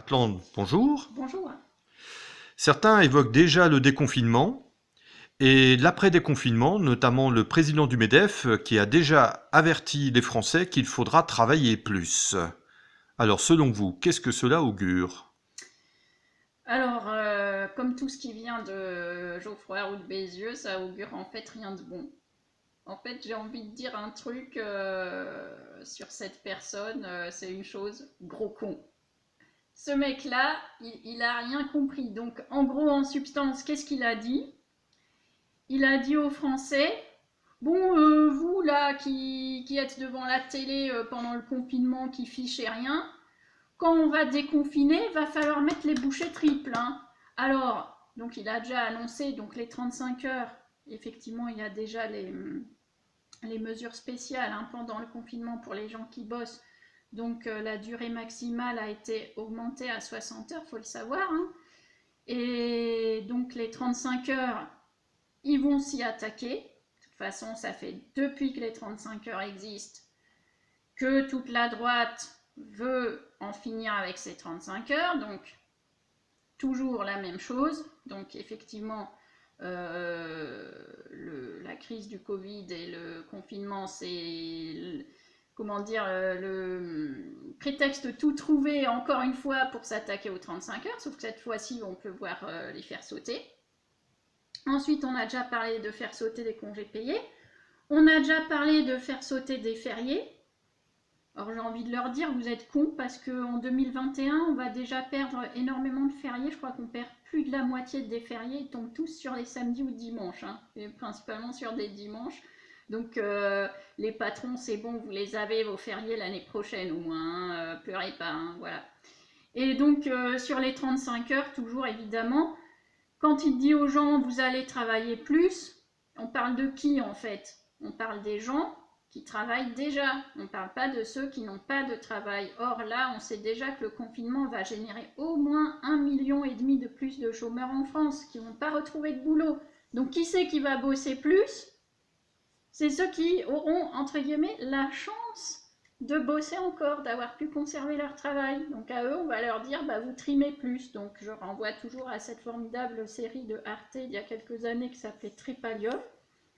Plante, bonjour. Bonjour. Certains évoquent déjà le déconfinement et l'après-déconfinement, notamment le président du MEDEF qui a déjà averti les Français qu'il faudra travailler plus. Alors selon vous, qu'est-ce que cela augure? Alors, comme tout ce qui vient de Geoffroy Roux de Bézieux, ça augure en fait rien de bon. En fait, j'ai envie de dire un truc sur cette personne, c'est une chose, gros con. Ce mec-là, il a rien compris. Donc, en gros, en substance, qu'est-ce qu'il a dit? Il a dit aux Français, bon, vous là qui êtes devant la télé pendant le confinement, qui fichez rien, quand on va déconfiner, il va falloir mettre les bouchées triples, hein. Alors, donc il a déjà annoncé donc les 35 heures. Effectivement, il y a déjà les mesures spéciales, hein, pendant le confinement pour les gens qui bossent. Donc la durée maximale a été augmentée à 60 heures, il faut le savoir, hein. Et donc les 35 heures, ils vont s'y attaquer. De toute façon, ça fait depuis que les 35 heures existent que toute la droite veut en finir avec ces 35 heures, donc toujours la même chose. Donc effectivement, la crise du Covid et le confinement, c'est comment dire, le prétexte tout trouvé encore une fois pour s'attaquer aux 35 heures, sauf que cette fois-ci on peut voir les faire sauter. Ensuite, on a déjà parlé de faire sauter des congés payés. On a déjà parlé de faire sauter des fériés. Alors j'ai envie de leur dire, vous êtes cons parce qu'en 2021, on va déjà perdre énormément de fériés. Je crois qu'on perd plus de la moitié des fériés. Ils tombent tous sur les samedis ou dimanches, hein, et principalement sur des dimanches. Donc les patrons, c'est bon, vous les avez, vos fériés l'année prochaine au moins, hein, pleurez pas, hein, voilà. Et donc sur les 35 heures, toujours évidemment, quand il dit aux gens, vous allez travailler plus, on parle de qui en fait? On parle des gens qui travaillent déjà. On ne parle pas de ceux qui n'ont pas de travail. Or là, on sait déjà que le confinement va générer au moins 1,5 million de plus de chômeurs en France qui ne vont pas retrouver de boulot. Donc qui c'est qui va bosser plus? C'est ceux qui auront, entre guillemets, la chance de bosser encore, d'avoir pu conserver leur travail. Donc à eux, on va leur dire, bah, vous trimez plus. Donc je renvoie toujours à cette formidable série de Arte il y a quelques années qui s'appelait Tripalium,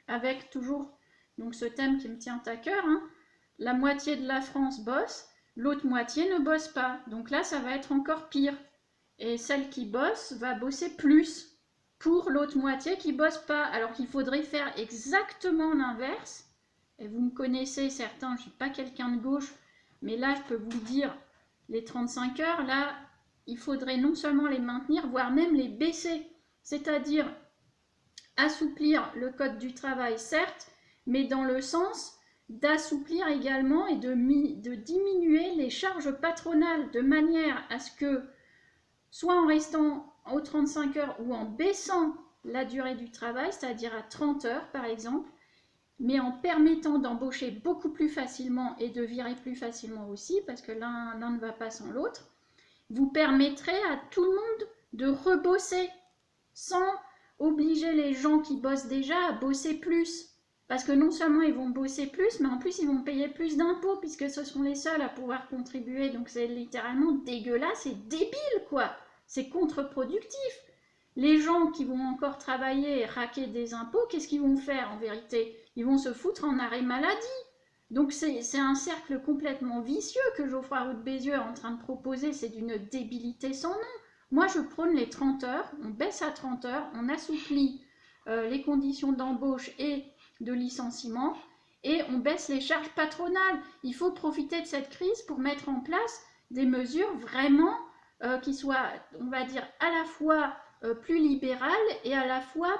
avec toujours donc ce thème qui me tient à cœur, hein. La moitié de la France bosse, l'autre moitié ne bosse pas. Donc là, ça va être encore pire. Et celle qui bosse va bosser plus pour l'autre moitié qui bosse pas. Alors qu'il faudrait faire exactement l'inverse. Et vous me connaissez, certains, je ne suis pas quelqu'un de gauche, mais là, je peux vous le dire, les 35 heures, là, il faudrait non seulement les maintenir, voire même les baisser. C'est-à-dire assouplir le code du travail, certes, mais dans le sens d'assouplir également et de diminuer les charges patronales de manière à ce que, soit en restant aux 35 heures ou en baissant la durée du travail, c'est-à-dire à 30 heures par exemple, mais en permettant d'embaucher beaucoup plus facilement et de virer plus facilement aussi, parce que l'un ne va pas sans l'autre, vous permettrez à tout le monde de rebosser sans obliger les gens qui bossent déjà à bosser plus. Parce que non seulement ils vont bosser plus, mais en plus ils vont payer plus d'impôts, puisque ce sont les seuls à pouvoir contribuer. Donc c'est littéralement dégueulasse et débile, quoi. C'est contre-productif. Les gens qui vont encore travailler et raquer des impôts, qu'est-ce qu'ils vont faire en vérité? Ils vont se foutre en arrêt maladie. Donc c'est un cercle complètement vicieux que Geoffroy Roux de Bézieux est en train de proposer, c'est d'une débilité sans nom. Moi je prône les 30 heures, on baisse à 30 heures, on assouplit les conditions d'embauche et de licenciement et on baisse les charges patronales. Il faut profiter de cette crise pour mettre en place des mesures vraiment qui soient, on va dire, à la fois plus libérales et à la fois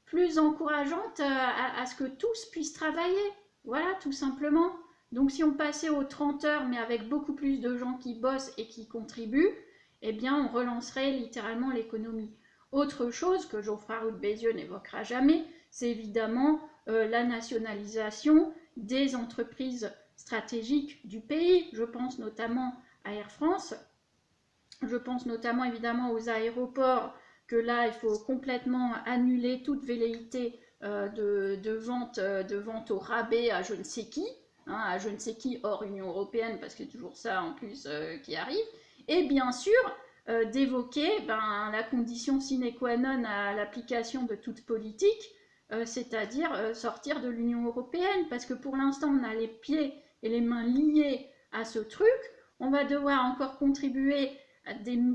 plus encourageantes à ce que tous puissent travailler. Voilà, tout simplement. Donc si on passait aux 30 heures, mais avec beaucoup plus de gens qui bossent et qui contribuent, eh bien on relancerait littéralement l'économie. Autre chose que Geoffroy Roux de Bézieux n'évoquera jamais, c'est évidemment la nationalisation des entreprises stratégiques du pays. Je pense notamment à Air France, je pense notamment évidemment aux aéroports, que là il faut complètement annuler toute velléité de vente au rabais à je ne sais qui, hein, à je ne sais qui hors Union Européenne, parce qu'il y a toujours ça en plus qui arrive. Et bien sûr, d'évoquer la condition sine qua non à l'application de toute politique, c'est-à-dire sortir de l'Union européenne, parce que pour l'instant, on a les pieds et les mains liés à ce truc. On va devoir encore contribuer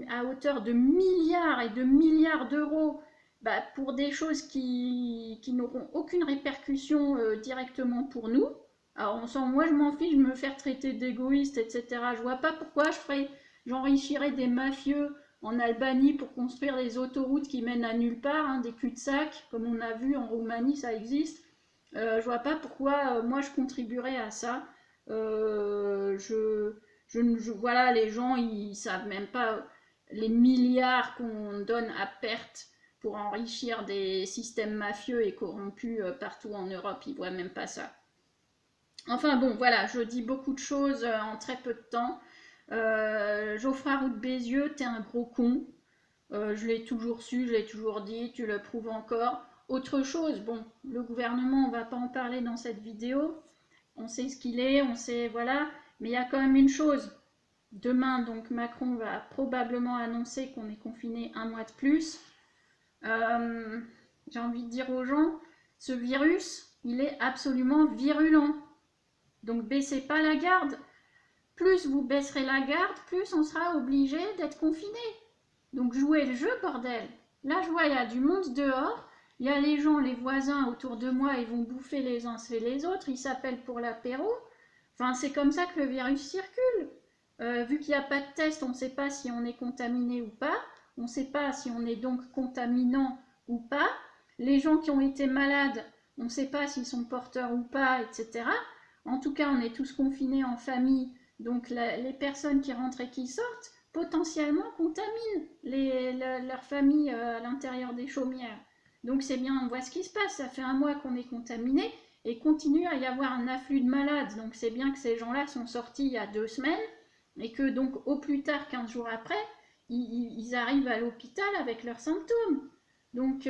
à hauteur de milliards et de milliards d'euros pour des choses qui n'auront aucune répercussion directement pour nous. Alors moi je m'en fiche de me faire traiter d'égoïste, etc. Je vois pas pourquoi j'enrichirais des mafieux en Albanie pour construire des autoroutes qui mènent à nulle part, hein, des cul-de-sac, comme on a vu en Roumanie, ça existe. Je vois pas pourquoi moi je contribuerais à ça. Voilà, les gens ils savent même pas les milliards qu'on donne à perte pour enrichir des systèmes mafieux et corrompus partout en Europe, ils voient même pas ça. Enfin bon, voilà, je dis beaucoup de choses en très peu de temps. Geoffroy Roux de Bézieux, t'es un gros con. Je l'ai toujours su, je l'ai toujours dit, tu le prouves encore. Autre chose, bon, le gouvernement, on va pas en parler dans cette vidéo. On sait ce qu'il est, on sait, voilà. Mais il y a quand même une chose. Demain, donc, Macron va probablement annoncer qu'on est confiné un mois de plus. J'ai envie de dire aux gens, ce virus, il est absolument virulent. Donc, baissez pas la garde. Plus vous baisserez la garde, plus on sera obligé d'être confiné. Donc, jouez le jeu, bordel. Là, je vois, il y a du monde dehors. Il y a les gens, les voisins autour de moi, ils vont bouffer les uns et les autres. Ils s'appellent pour l'apéro. Enfin, c'est comme ça que le virus circule. Vu qu'il n'y a pas de test, on ne sait pas si on est contaminé ou pas. On ne sait pas si on est donc contaminant ou pas. Les gens qui ont été malades, on ne sait pas s'ils sont porteurs ou pas, etc. En tout cas, on est tous confinés en famille. Donc les personnes qui rentrent et qui sortent, potentiellement contaminent leur famille à l'intérieur des chaumières. Donc c'est bien, on voit ce qui se passe. Ça fait un mois qu'on est contaminé et continue à y avoir un afflux de malades. Donc c'est bien que ces gens-là sont sortis il y a 2 semaines et que donc au plus tard 15 jours après, ils arrivent à l'hôpital avec leurs symptômes. Donc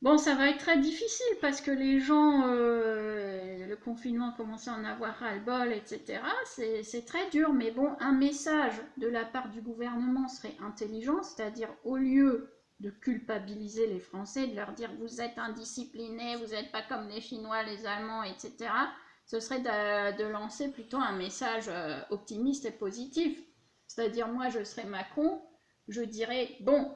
bon, ça va être très difficile parce que les gens, le confinement commence à en avoir ras-le-bol, etc. C'est très dur, mais bon, un message de la part du gouvernement serait intelligent, c'est-à-dire au lieu de culpabiliser les Français, de leur dire vous êtes indisciplinés, vous n'êtes pas comme les Chinois, les Allemands, etc. Ce serait de lancer plutôt un message optimiste et positif. C'est-à-dire moi, je serais Macron, je dirais bon,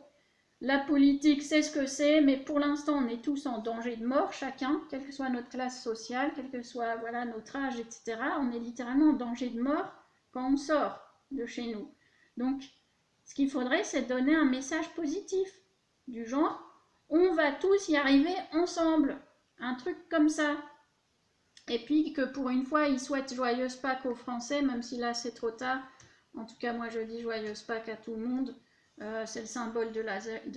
la politique, c'est ce que c'est, mais pour l'instant, on est tous en danger de mort, chacun, quelle que soit notre classe sociale, quel que soit voilà, notre âge, etc. On est littéralement en danger de mort quand on sort de chez nous. Donc, ce qu'il faudrait, c'est donner un message positif, du genre, on va tous y arriver ensemble, un truc comme ça. Et puis que pour une fois, ils souhaitent joyeuse Pâques aux Français, même si là, c'est trop tard. En tout cas, moi, je dis joyeuse Pâques à tout le monde. C'est le symbole de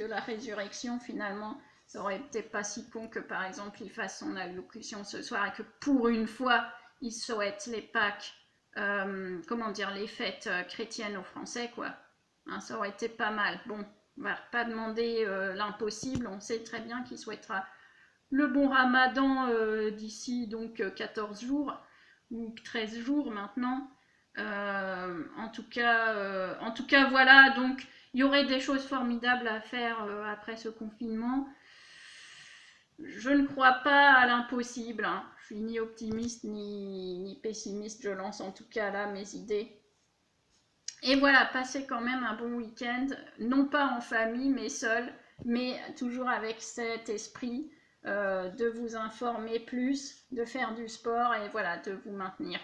la résurrection finalement. Ça aurait été pas si con que par exemple il fasse son allocution ce soir et que pour une fois il souhaite les Pâques, comment dire, les fêtes chrétiennes aux Français quoi. Hein, ça aurait été pas mal. Bon, on va pas demander l'impossible, on sait très bien qu'il souhaitera le bon Ramadan d'ici donc 14 jours ou 13 jours maintenant. En tout cas, voilà, donc il y aurait des choses formidables à faire après ce confinement. Je ne crois pas à l'impossible, hein. Je suis ni optimiste ni pessimiste, je lance en tout cas là mes idées. Et voilà, passez quand même un bon week-end, non pas en famille, mais seul, mais toujours avec cet esprit de vous informer plus, de faire du sport et voilà, de vous maintenir.